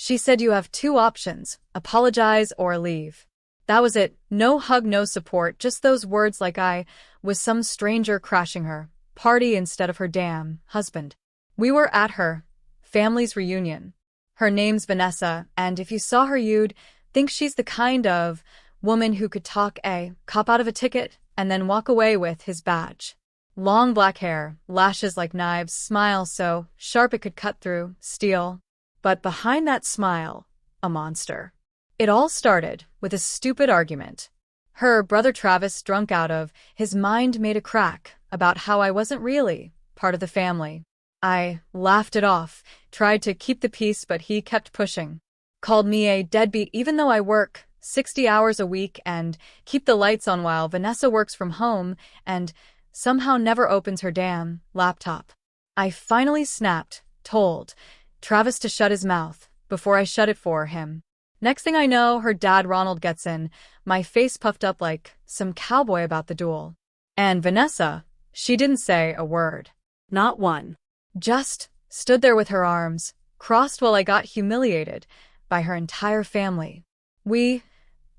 She said you have two options, apologize or leave. That was it, no hug, no support, just those words like I was some stranger crashing her party instead of her damn husband. We were at her family's reunion. Her name's Vanessa, and if you saw her you'd think she's the kind of woman who could talk a cop out of a ticket and then walk away with his badge. Long black hair, lashes like knives, smile so sharp it could cut through steel. But behind that smile, a monster. It all started with a stupid argument. Her brother Travis, drunk out of his mind, made a crack about how I wasn't really part of the family. I laughed it off, tried to keep the peace, but he kept pushing. Called me a deadbeat even though I work 60 hours a week and keep the lights on while Vanessa works from home and somehow never opens her damn laptop. I finally snapped, told Travis to shut his mouth before I shut it for him. Next thing I know, her dad Ronald gets in, my face puffed up like some cowboy about the duel. And Vanessa, she didn't say a word. Not one. Just stood there with her arms crossed while I got humiliated by her entire family. We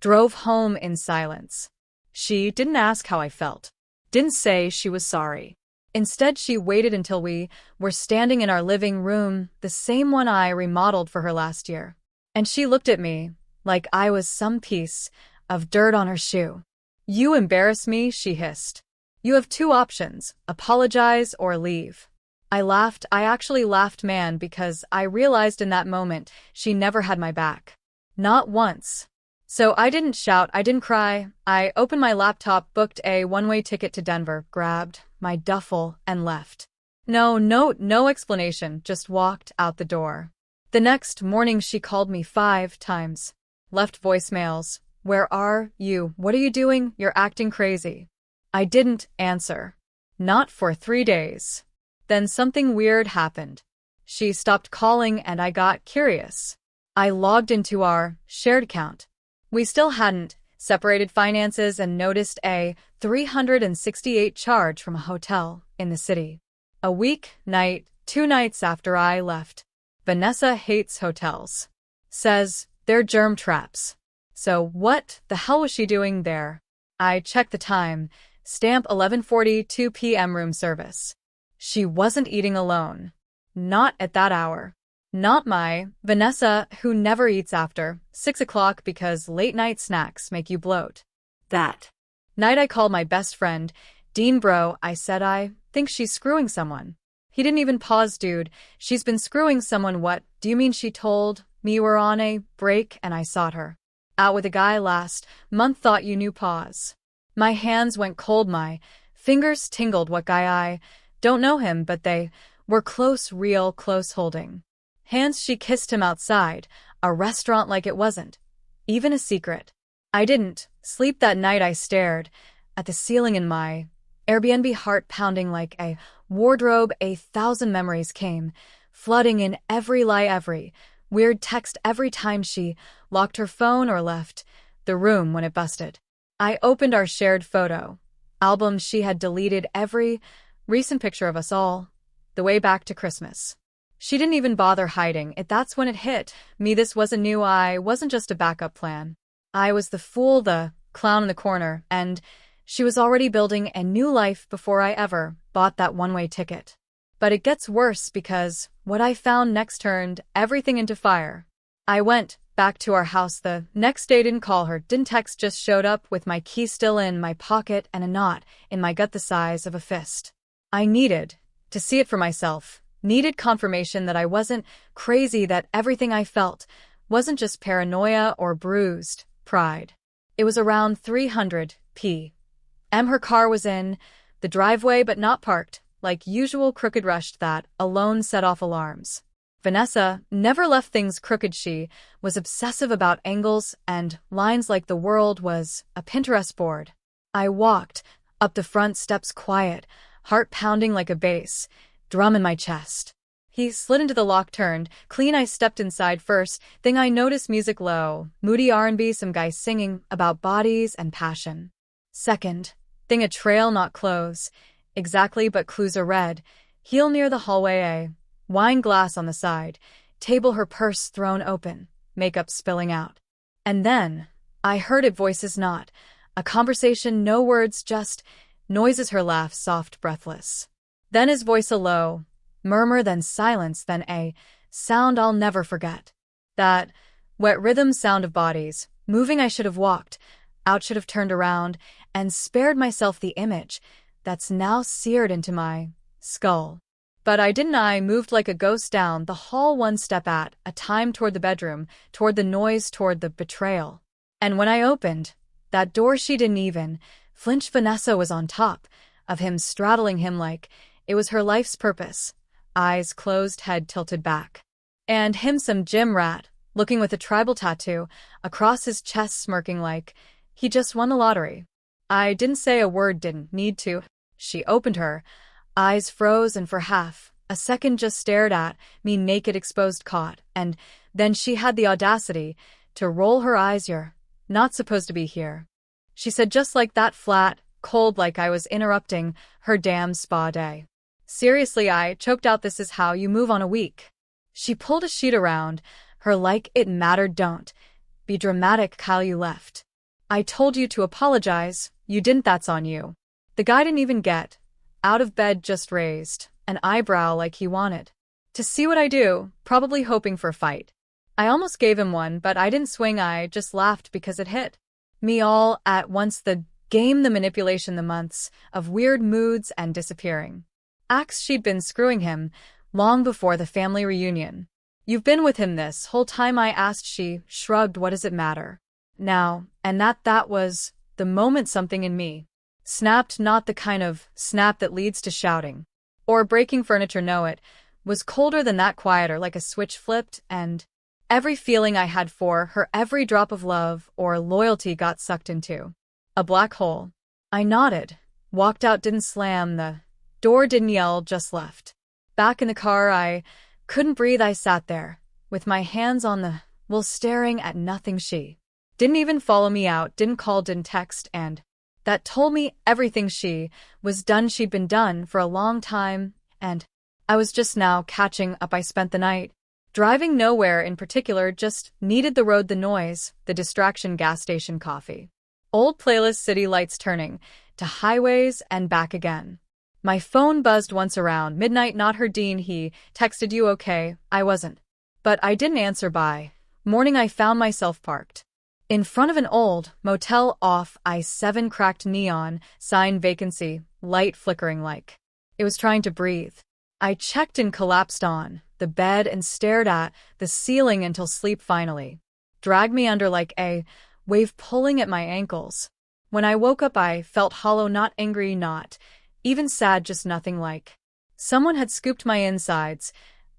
drove home in silence. She didn't ask how I felt. Didn't say she was sorry. Instead, she waited until we were standing in our living room, the same one I remodeled for her last year. And she looked at me like I was some piece of dirt on her shoe. You embarrass me, she hissed. You have two options, apologize or leave. I laughed. I actually laughed, man, because I realized in that moment she never had my back. Not once. So I didn't shout, I didn't cry. I opened my laptop, booked a one-way ticket to Denver, grabbed my duffel, and left. No explanation, just walked out the door. The next morning she called me 5 times. Left voicemails. Where are you? What are you doing? You're acting crazy. I didn't answer. Not for 3 days. Then something weird happened. She stopped calling and I got curious. I logged into our shared account. We still hadn't separated finances and noticed a $368 charge from a hotel in the city. A weeknight, 2 nights after I left. Vanessa hates hotels. Says they're germ traps. So what the hell was she doing there? I checked the time. Stamp 11:42 p.m. room service. She wasn't eating alone. Not at that hour. Not my Vanessa, who never eats after 6 o'clock because late-night snacks make you bloat. That night I called my best friend, Dean. Bro, I said I think she's screwing someone. He didn't even pause. Dude, she's been screwing someone. What do you mean? She told me we're on a break and I sought her out with a guy last month. Thought you knew. Pause. My hands went cold, my fingers tingled. What guy? I don't know him, but they were close, real close holding hands. She kissed him outside a restaurant like it wasn't even a secret. I didn't sleep that night. I stared at the ceiling in my Airbnb, heart pounding like a wardrobe. 1,000 memories came flooding in, every lie, every weird text, every time she locked her phone or left the room when it busted. I opened our shared photo album. She had deleted every recent picture of us all the way back to Christmas. She didn't even bother hiding it. That's when it hit me. This wasn't new. I wasn't just a backup plan. I was the fool, the clown in the corner, and she was already building a new life before I ever bought that one-way ticket. But it gets worse because what I found next turned everything into fire. I went back to our house the next day, didn't call her, didn't text, just showed up with my key still in my pocket and a knot in my gut the size of a fist. I needed to see it for myself, needed confirmation that I wasn't crazy, that everything I felt wasn't just paranoia or bruised pride. It was around 300 p.m. Her car was in the driveway but not parked like usual. Crooked rushed that alone set off alarms. Vanessa never left things crooked. She was obsessive about angles and lines like the world was a Pinterest board. I walked up the front steps, quiet, heart pounding like a bass drum in my chest. He slid into the lock, turned clean. I stepped inside. First thing I noticed, music low, moody R&B, some guy singing about bodies and passion. Second thing, a trail, not clothes exactly, but clues. A red heel near the hallway, a wine glass on the side, table her purse thrown open, makeup spilling out. And then, I heard it voices not, a conversation, no words, just noises, her laugh soft, breathless. Then his voice a low murmur, then silence, then a sound I'll never forget. That wet rhythm sound of bodies, moving. I should have walked out, should have turned around, and spared myself the image that's now seared into my skull. But I didn't. I moved like a ghost down the hall, one step at a time, toward the bedroom, toward the noise, toward the betrayal. And when I opened that door, she didn't even flinch. Vanessa was on top of him, straddling him like it was her life's purpose. Eyes closed, head tilted back. And him, some gym rat, looking with a tribal tattoo across his chest, smirking like he just won the lottery. I didn't say a word, didn't need to. She opened her eyes, froze, and for half a second just stared at me, naked, exposed, caught. And then she had the audacity to roll her eyes. You're not supposed to be here, she said, just like that, flat, cold, like I was interrupting her damn spa day. Seriously, I choked out, this is how you move on a week. She pulled a sheet around her like it mattered. Don't be dramatic, Kyle, you left. I told you to apologize, you didn't, that's on you. The guy didn't even get out of bed, just raised an eyebrow like he wanted to see what I do, probably hoping for a fight. I almost gave him one, but I didn't swing, I just laughed because it hit me all at once. The game, the manipulation, the months of weird moods and disappearing acts. She'd been screwing him long before the family reunion. You've been with him this whole time, I asked. She shrugged. What does it matter now? And that was the moment something in me snapped, not the kind of snap that leads to shouting or breaking furniture. No, it was colder than that, quieter, like a switch flipped, and every feeling I had for her, every drop of love or loyalty, got sucked into a black hole. I nodded, walked out, didn't slam the door, didn't yell, just left. Back in the car, I couldn't breathe. I sat there with my hands on the wheel, staring at nothing. She didn't even follow me out, didn't call, didn't text, and that told me everything. She was done. She'd been done for a long time, and I was just now catching up. I spent the night driving nowhere in particular, just needed the road, the noise, the distraction, gas station coffee, old playlist, city lights turning to highways and back again. My phone buzzed once around midnight. Not her. Dean, he texted, you okay? I wasn't. But I didn't answer. By morning, I found myself parked in front of an old motel off I-7, cracked neon sign, vacancy, light flickering like it was trying to breathe. I checked and collapsed on the bed and stared at the ceiling until sleep finally dragged me under like a wave, pulling at my ankles. When I woke up, I felt hollow, not angry, not even sad, just nothing, like someone had scooped my insides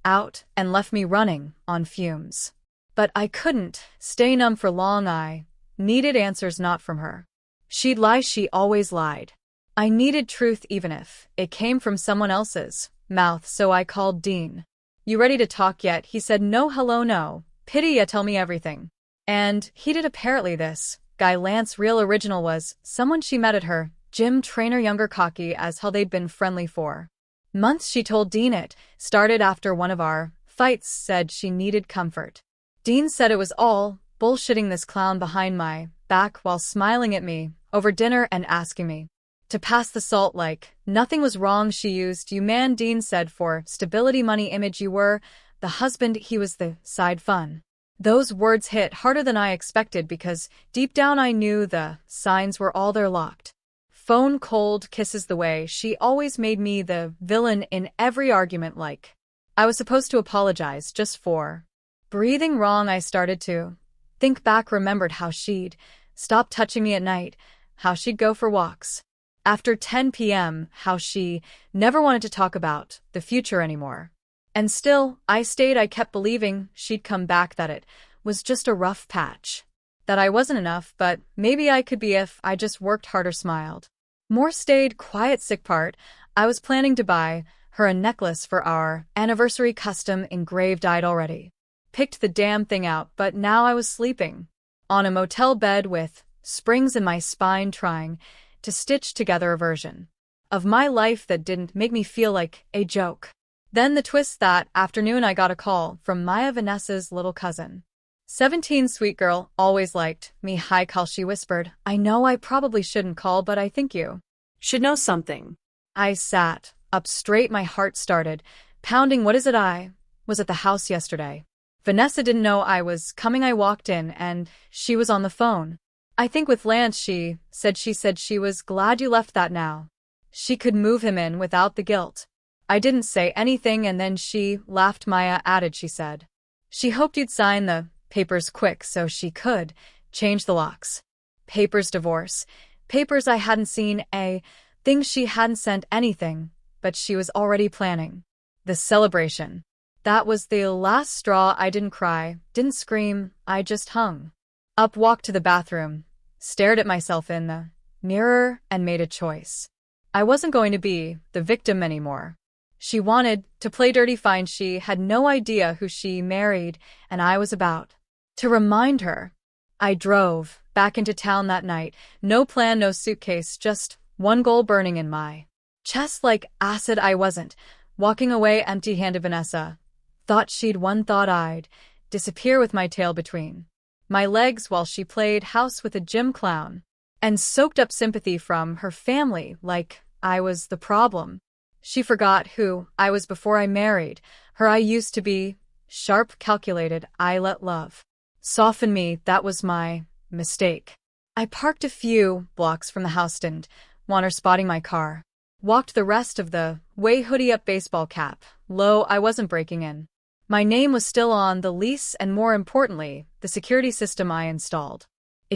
out and left me running on fumes. But I couldn't stay numb for long. I needed answers, not from her. She'd lie, she always lied. I needed truth, even if it came from someone else's mouth, so I called Dean. You ready to talk yet? He said, no, hello, no. Pity ya, tell me everything. And he did. Apparently this guy, Lance, real original, was someone she met at her gym, trainer, younger, cocky as hell. They'd been friendly for months. She told Dean it started after one of our fights, said she needed comfort. Dean said it was all bullshitting, this clown behind my back, while smiling at me over dinner and asking me to pass the salt like nothing was wrong. She used you, man, Dean said, for stability, money, image. You were the husband, he was the side fun. Those words hit harder than I expected, because deep down I knew the signs were all there. Locked phone, cold kisses, the way she always made me the villain in every argument, like I was supposed to apologize just for breathing wrong. I started to think back, remembered how she'd stop touching me at night, how she'd go for walks after 10 p.m., how she never wanted to talk about the future anymore. And still, I stayed. I kept believing she'd come back, that it was just a rough patch, that I wasn't enough, but maybe I could be if I just worked harder, smiled more, stayed quiet. Sick part, I was planning to buy her a necklace for our anniversary, custom engraved. I'd already picked the damn thing out, but now I was sleeping on a motel bed with springs in my spine, trying to stitch together a version of my life that didn't make me feel like a joke. Then the twist: that afternoon I got a call from Maya, Vanessa's little cousin. 17, sweet girl, always liked me. Hi, Cal, she whispered. I know I probably shouldn't call, but I think you should know something. I sat up straight, my heart started pounding. What is it? I was at the house yesterday. Vanessa didn't know I was coming. I walked in and she was on the phone. I think with Lance, she said she was glad you left, that now she could move him in without the guilt. I didn't say anything, and then she laughed. Maya added, she said she hoped you'd sign the papers quick so she could change the locks. Papers, divorce papers. I hadn't seen a thing. She hadn't sent anything, but she was already planning the celebration. That was the last straw. I didn't cry, didn't scream, I just hung up, walked to the bathroom, stared at myself in the mirror, and made a choice. I wasn't going to be the victim anymore. She wanted to play dirty. Fine, she had no idea who she married, and I was about to remind her. I drove back into town that night. No plan, no suitcase, just one goal burning in my chest like acid. I wasn't walking away empty-handed. Vanessa thought she'd won, thought I'd disappear with my tail between my legs while she played house with a gym clown and soaked up sympathy from her family like I was the problem. She forgot who I was before I married her. I used to be sharp, calculated. I let love soften me. That was my mistake. I parked a few blocks from the house, didn't want her spotting my car. Walked the rest of the way, hoodie up, baseball cap low. I wasn't breaking in. My name was still on the lease, and more importantly, the security system I installed.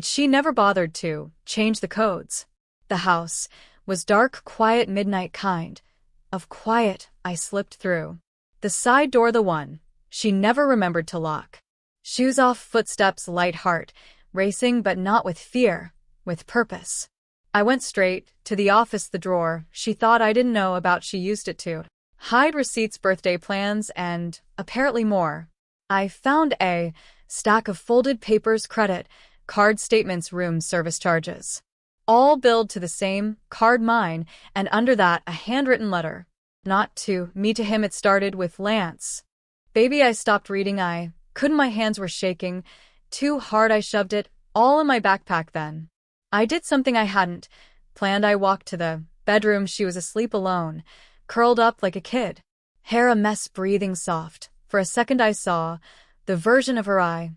She never bothered to change the codes. The house was dark, quiet, midnight kind of quiet. I slipped through the side door, the one she never remembered to lock. Shoes off, footsteps light, heart racing, but not with fear, with purpose. I went straight to the office. The drawer she thought I didn't know about, she used it to hide receipts, birthday plans, and apparently more. I found a stack of folded papers, credit card statements, room service charges, all billed to the same card, mine, and under that a handwritten letter. Not to me, to him. It started with Lance. Baby. I stopped reading. I couldn't. My hands were shaking too hard. I shoved it all in my backpack. Then I did something I hadn't planned. I walked to the bedroom. She was asleep, alone, curled up like a kid, hair a mess, breathing soft. For a second I saw the version of her I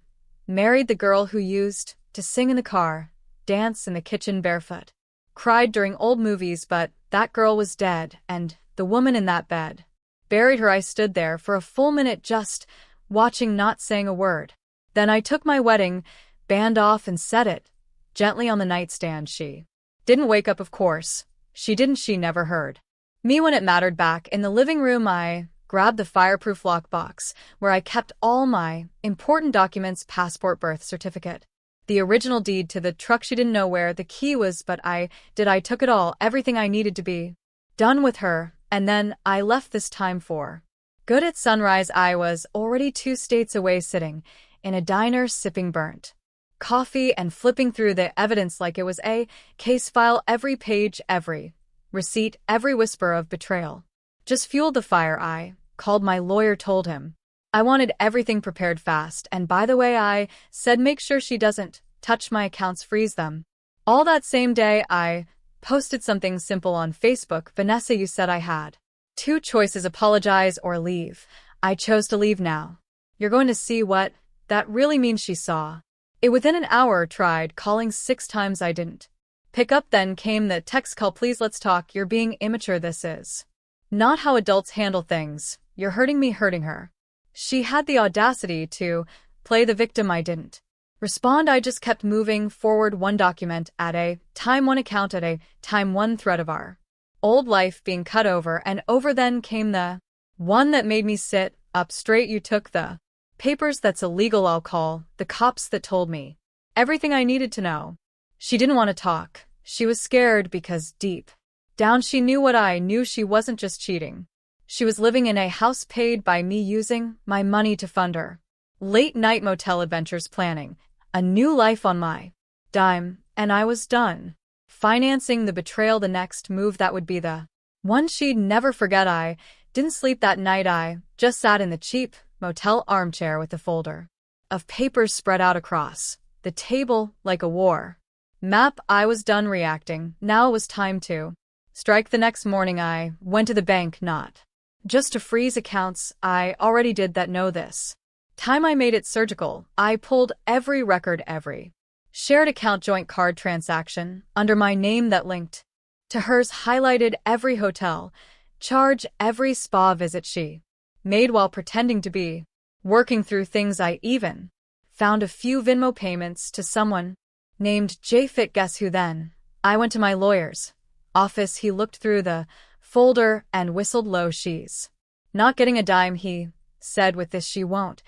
married, the girl who used to sing in the car, dance in the kitchen barefoot, cried during old movies. But that girl was dead, and the woman in that bed buried her. I stood there for a full minute, just watching, not saying a word. Then I took my wedding band off and set it gently on the nightstand. She didn't wake up, of course. She didn't. She never heard me when it mattered. Back in the living room, I grabbed the fireproof lockbox where I kept all my important documents, passport, birth certificate, the original deed to the truck. She didn't know where the key was, but I did. I took it all, everything I needed to be done with her, and then I left, this time for good. At sunrise, I was already 2 states away, sitting in a diner, sipping burnt coffee and flipping through the evidence like it was a case file. Every page, every receipt, every whisper of betrayal just fueled the fire. I called my lawyer, told him I wanted everything prepared fast, and by the way, I said make sure she doesn't touch my accounts, freeze them. All that same day, I posted something simple on Facebook. Vanessa, you said I had 2 choices, apologize or leave. I chose to leave. Now you're going to see what that really means. She saw it within an hour, tried calling 6 times. I didn't pick up. Then came the text, call please, let's talk. You're being immature. This is not how adults handle things. You're hurting me, hurting her. She had the audacity to play the victim. I didn't respond. I just kept moving forward, one document at a time, one account at a time, one thread of our old life being cut over and over. Then came the one that made me sit up straight. You took the papers. That's illegal. I'll call the cops. That told me everything I needed to know. She didn't want to talk. She was scared because deep down she knew what I knew. She wasn't just cheating. She was living in a house paid by me, using my money to fund her late-night motel adventures, planning a new life on my dime, and I was done financing the betrayal, the next move that would be the one she'd never forget. I Didn't sleep that night. I just sat in the cheap motel armchair with the folder of papers spread out across the table like a war map. I was done reacting. Now it was time to strike. The next morning I went to the bank, not just to freeze accounts. I already did that. Know this time I made it surgical. I pulled every record, every shared account, joint card transaction under my name that linked to hers, highlighted every hotel charge, every spa visit she made while pretending to be working through things. I even found a few Venmo payments to someone named JFit. Guess who then? I went to my lawyer's office. He looked through the folder and whistled low. She's not getting a dime, he said. With this, she won't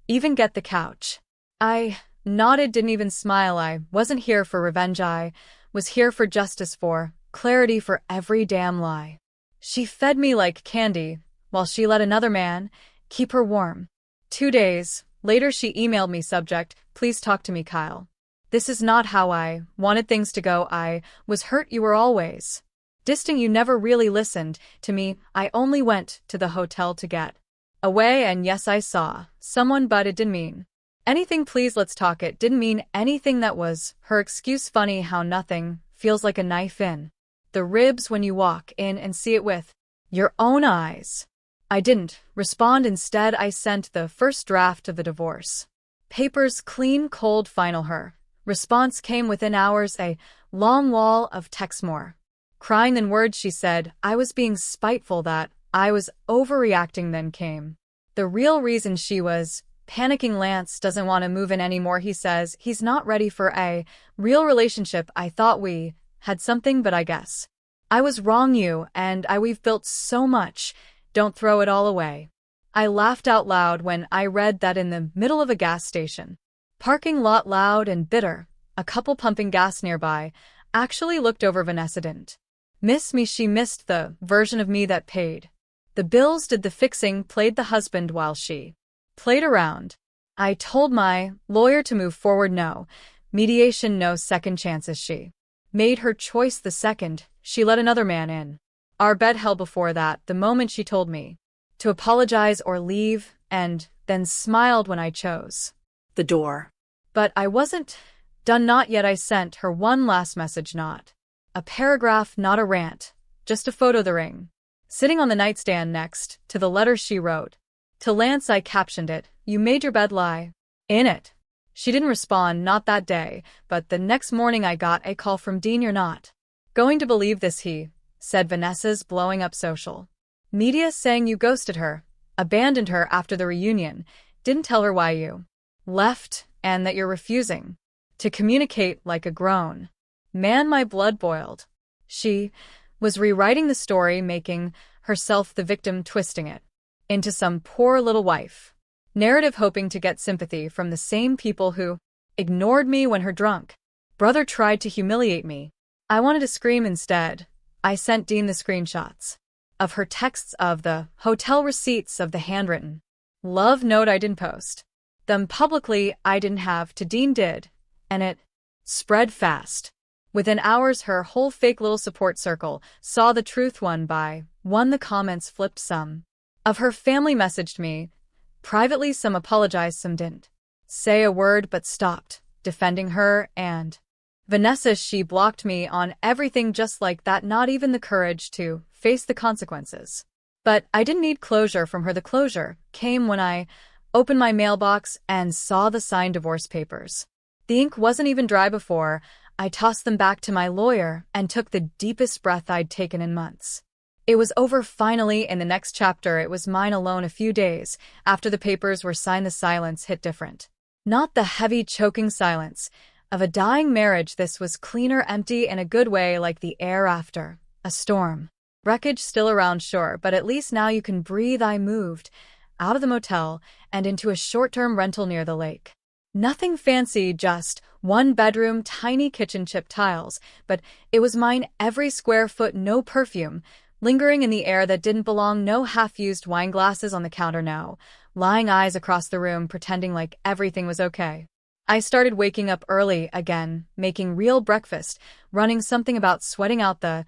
even get the couch. I nodded, didn't even smile. I wasn't here for revenge. I was here for justice, for clarity, for every damn lie she fed me like candy, while she let another man keep her warm. 2 days later, she emailed me, subject, please talk to me, Kyle. This is not how I wanted things to go. I was hurt. You were always distant. You never really listened to me. I only went to the hotel to get away, and yes, I saw someone, but it didn't mean anything. Please, let's talk. It didn't mean anything. That was her excuse. Funny how nothing feels like a knife in the ribs when you walk in and see it with your own eyes. I didn't respond. Instead, I sent the first draft of the divorce papers, clean, cold, final. Her response came within hours, a long wall of text, more crying than words. She said I was being spiteful, that I was overreacting. Then came the real reason. She was panicking. Lance doesn't want to move in anymore. He says he's not ready for a real relationship. I thought we had something, but I guess I was wrong. You and we've built so much. Don't throw it all away. I laughed out loud when I read that in the middle of a gas station parking lot, loud and bitter, a couple pumping gas nearby actually looked over. Vanessa didn't miss me. She missed the version of me that paid the bills, did the fixing, played the husband while she played around. I told my lawyer to move forward. No mediation, no second chances. She made her choice the second she let another man in our bed. Hell, before that, the moment she told me to apologize or leave, and then smiled when I chose the door. But I wasn't done. Not yet. I sent her one last message, not a paragraph, not a rant, just a photo of the ring sitting on the nightstand next to the letter she wrote to Lance. I captioned it, you made your bed, lie in it. She didn't respond, not that day, but the next morning I got a call from Dean. You're not going to believe this, he said. Vanessa's blowing up social media, saying you ghosted her, abandoned her after the reunion, didn't tell her why you left, and that you're refusing to communicate. Like a grown man, my blood boiled. She was rewriting the story, making herself the victim, twisting it into some poor little wife narrative, hoping to get sympathy from the same people who ignored me when her drunk brother tried to humiliate me. I wanted to scream. Instead, I sent Dean the screenshots of her texts, of the hotel receipts, of the handwritten love note. I didn't post them publicly. I didn't have to. Dean did, and it spread fast. Within hours, her whole fake little support circle saw the truth. One by one, the comments flipped. Some of her family messaged me privately, some apologized, some didn't say a word but stopped defending her and Vanessa. She blocked me on everything just like that, not even the courage to face the consequences. But I didn't need closure from her. The closure came when I opened my mailbox and saw the signed divorce papers. The ink wasn't even dry before I tossed them back to my lawyer and took the deepest breath I'd taken in months. It was over finally. In the next chapter, it was mine alone. A few days after the papers were signed, the silence hit different. Not the heavy, choking silence of a dying marriage. This was cleaner, empty in a good way, like the air after a storm. Wreckage still around, sure, but at least now you can breathe. I moved out of the motel and into a short-term rental near the lake. Nothing fancy, just one bedroom, tiny kitchen, chip tiles, but it was mine, every square foot. No perfume lingering in the air that didn't belong, no half-used wine glasses on the counter, no lying eyes across the room pretending like everything was okay. I started waking up early again, making real breakfast, running. Something about sweating out the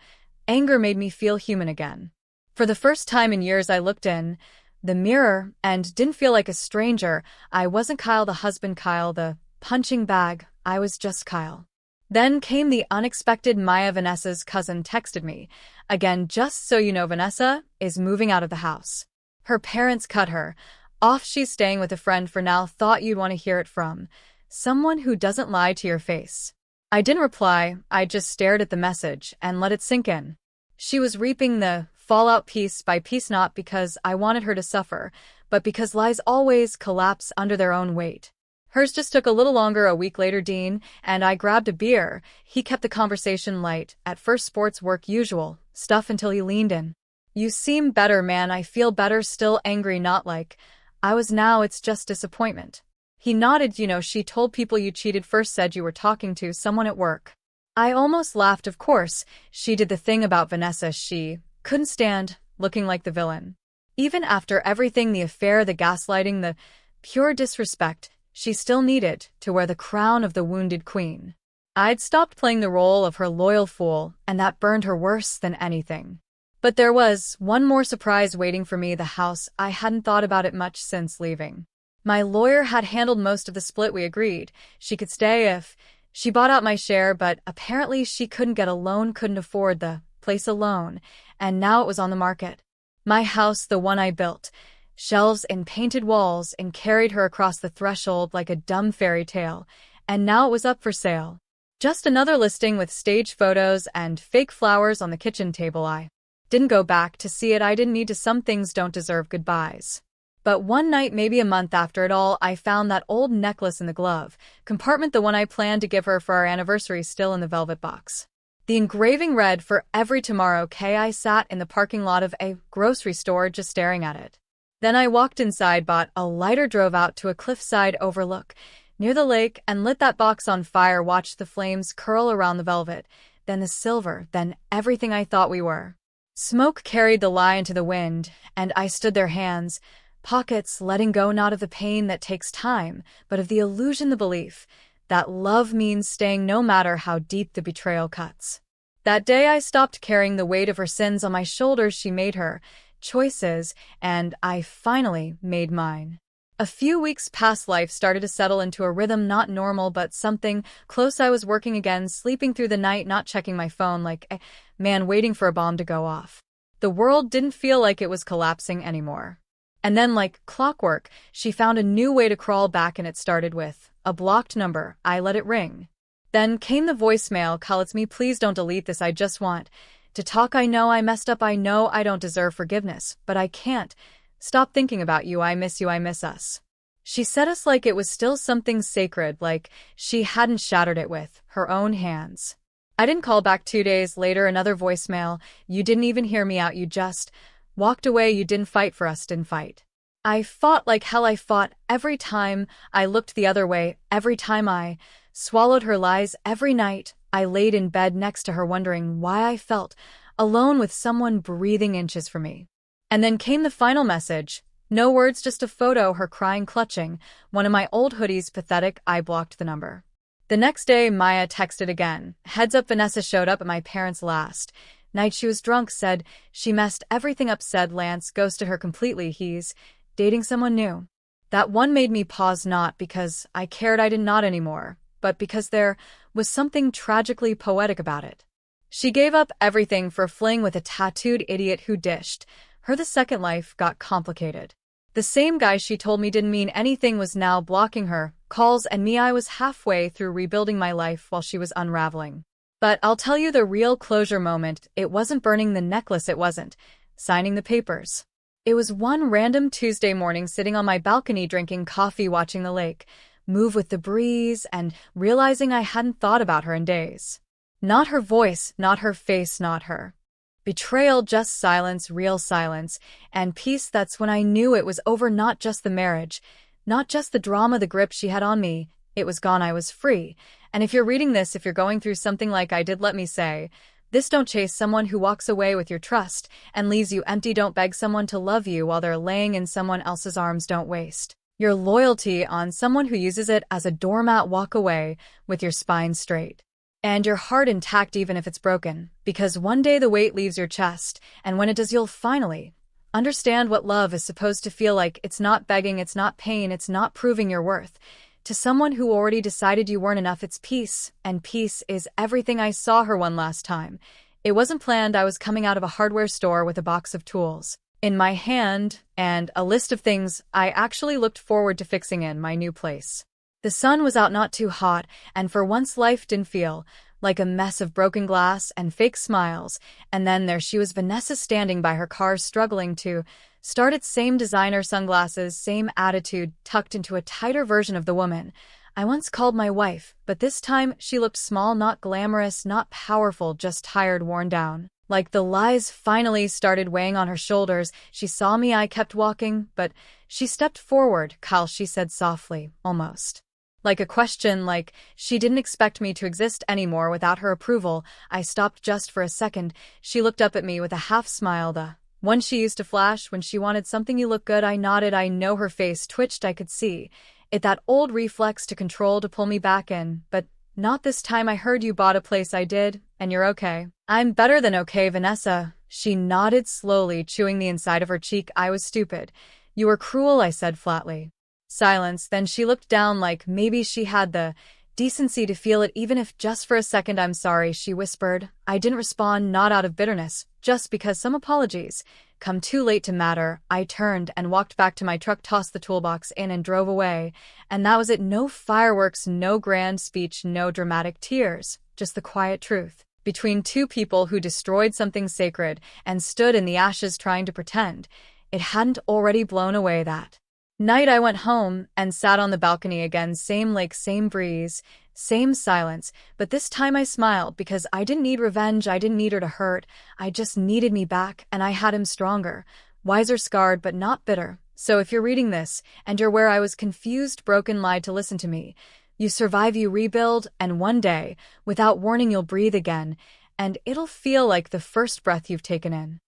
anger made me feel human again. For the first time in years, I looked in the mirror and didn't feel like a stranger. I wasn't Kyle the husband, Kyle the punching bag. I was just Kyle. Then came the unexpected. Maya, Vanessa's cousin, texted me. Again, just so you know, Vanessa is moving out of the house. Her parents cut her off. She's staying with a friend for now. Thought you'd want to hear it from someone who doesn't lie to your face. I didn't reply. I just stared at the message and let it sink in. She was reaping the fallout piece by piece, not because I wanted her to suffer, but because lies always collapse under their own weight. Hers just took a little longer. A week later, Dean and I grabbed a beer. He kept the conversation light. At first, sports, work, usual stuff, until he leaned in. You seem better, man. I feel better. Still angry, not like I was now. It's just disappointment. He nodded. You know, she told people you cheated. First said you were talking to someone at work. I almost laughed. Of course, she did the thing about Vanessa. She couldn't stand looking like the villain. Even after everything, the affair, the gaslighting, the pure disrespect, she still needed to wear the crown of the wounded queen. I'd stopped playing the role of her loyal fool, and that burned her worse than anything. But there was one more surprise waiting for me. The house. I hadn't thought about it much since leaving. My lawyer had handled most of the split. We agreed she could stay if she bought out my share, but apparently she couldn't get a loan, couldn't afford the place alone, and now it was on the market. My house, the one I built, shelves and painted walls, and carried her across the threshold like a dumb fairy tale, and now it was up for sale. Just another listing with staged photos and fake flowers on the kitchen table. I didn't go back to see it. I didn't need to. Some things don't deserve goodbyes. But one night, maybe a month after it all, I found that old necklace in the glove compartment, the one I planned to give her for our anniversary, still in the velvet box. The engraving read, "For every tomorrow." I sat in the parking lot of a grocery store just staring at it. Then I walked inside, bought a lighter, drove out to a cliffside overlook near the lake, and lit that box on fire, watched the flames curl around the velvet, then the silver, then everything I thought we were. Smoke carried the lie into the wind, and I stood there, hands, pockets, letting go, not of the pain that takes time, but of the illusion, the belief that love means staying no matter how deep the betrayal cuts. That day I stopped carrying the weight of her sins on my shoulders. She made her choices, and I finally made mine. A few weeks passed. Life started to settle into a rhythm, not normal, but something close. I was working again, sleeping through the night, not checking my phone, like a man waiting for a bomb to go off. The world didn't feel like it was collapsing anymore. And then, like clockwork, she found a new way to crawl back, and it started with a blocked number. I let it ring. Then came the voicemail. "Call, it's me. Please don't delete this. I just want to talk. I know I messed up. I know I don't deserve forgiveness, but I can't stop thinking about you. I miss you. I miss us." She said us like it was still something sacred, like she hadn't shattered it with her own hands. I didn't call back. 2 days later, another voicemail. "You didn't even hear me out. You just walked away. You didn't fight for us. Didn't fight." I fought like hell. I fought every time I looked the other way, every time I swallowed her lies. Every night I laid in bed next to her, wondering why I felt alone with someone breathing inches from me. And then came the final message. No words, just a photo, her crying, clutching one of my old hoodies. Pathetic. I blocked the number. The next day, Maya texted again. "Heads up, Vanessa showed up at my parents' last night. She was drunk, said she messed everything up, said Lance ghosted her completely. He's dating someone new." That one made me pause, not because I cared, I did not anymore, but because there was something tragically poetic about it. She gave up everything for a fling with a tattooed idiot who dished her. The second life got complicated. The same guy she told me didn't mean anything was now blocking her calls and me. I was halfway through rebuilding my life while she was unraveling. But I'll tell you the real closure moment. It wasn't burning the necklace. It wasn't signing the papers. It was one random Tuesday morning, sitting on my balcony drinking coffee, watching the lake move with the breeze, and realizing I hadn't thought about her in days. Not her voice, not her face, not her betrayal, just silence, real silence, and peace. That's when I knew it was over. Not just the marriage, not just the drama, the grip she had on me. It was gone. I was free. And if you're reading this, if you're going through something like I did, let me say this: don't chase someone who walks away with your trust and leaves you empty. Don't beg someone to love you while they're laying in someone else's arms. Don't waste your loyalty on someone who uses it as a doormat. Walk away with your spine straight. And your heart intact even if it's broken, because one day the weight leaves your chest, and when it does you'll finally understand what love is supposed to feel like. It's not begging, it's not pain, it's not proving your worth. To someone who already decided you weren't enough, it's peace, and peace is everything. I saw her one last time. It wasn't planned. I was coming out of a hardware store with a box of tools in my hand and a list of things I actually looked forward to fixing in my new place. The sun was out, not too hot, and for once life didn't feel like a mess of broken glass and fake smiles. And then there she was, Vanessa, standing by her car, struggling to start it. Same designer sunglasses, same attitude, tucked into a tighter version of the woman I once called my wife, but this time she looked small, not glamorous, not powerful, just tired, worn down. Like the lies finally started weighing on her shoulders. She saw me, I kept walking, but she stepped forward. Kyle, she said softly, almost like a question, like she didn't expect me to exist anymore without her approval. I stopped just for a second. She looked up at me with a half smile, the one she used to flash when she wanted something. You look good. I nodded. I know her face twitched. I could see it, that old reflex to control, to pull me back in. But not this time. I heard you bought a place. I did, and you're okay. I'm better than okay, Vanessa. She nodded slowly, chewing the inside of her cheek. I was stupid. You were cruel, I said flatly. Silence. Then she looked down, like maybe she had the decency to feel it, even if just for a second. I'm sorry, she whispered. I didn't respond, not out of bitterness, just because some apologies come too late to matter. I turned and walked back to my truck, tossed the toolbox in, and drove away. And that was it. No fireworks, no grand speech, no dramatic tears, just the quiet truth between two people who destroyed something sacred and stood in the ashes trying to pretend it hadn't already blown away. That night I went home and sat on the balcony again. Same lake, same breeze, same silence, but this time I smiled because I didn't need revenge. I didn't need her to hurt. I just needed me back, and I had him, stronger, wiser, scarred, but not bitter. So if you're reading this and you're where I was, confused, broken, lied to, listen to me. You survive, you rebuild, and one day, without warning, you'll breathe again, and it'll feel like the first breath you've taken in.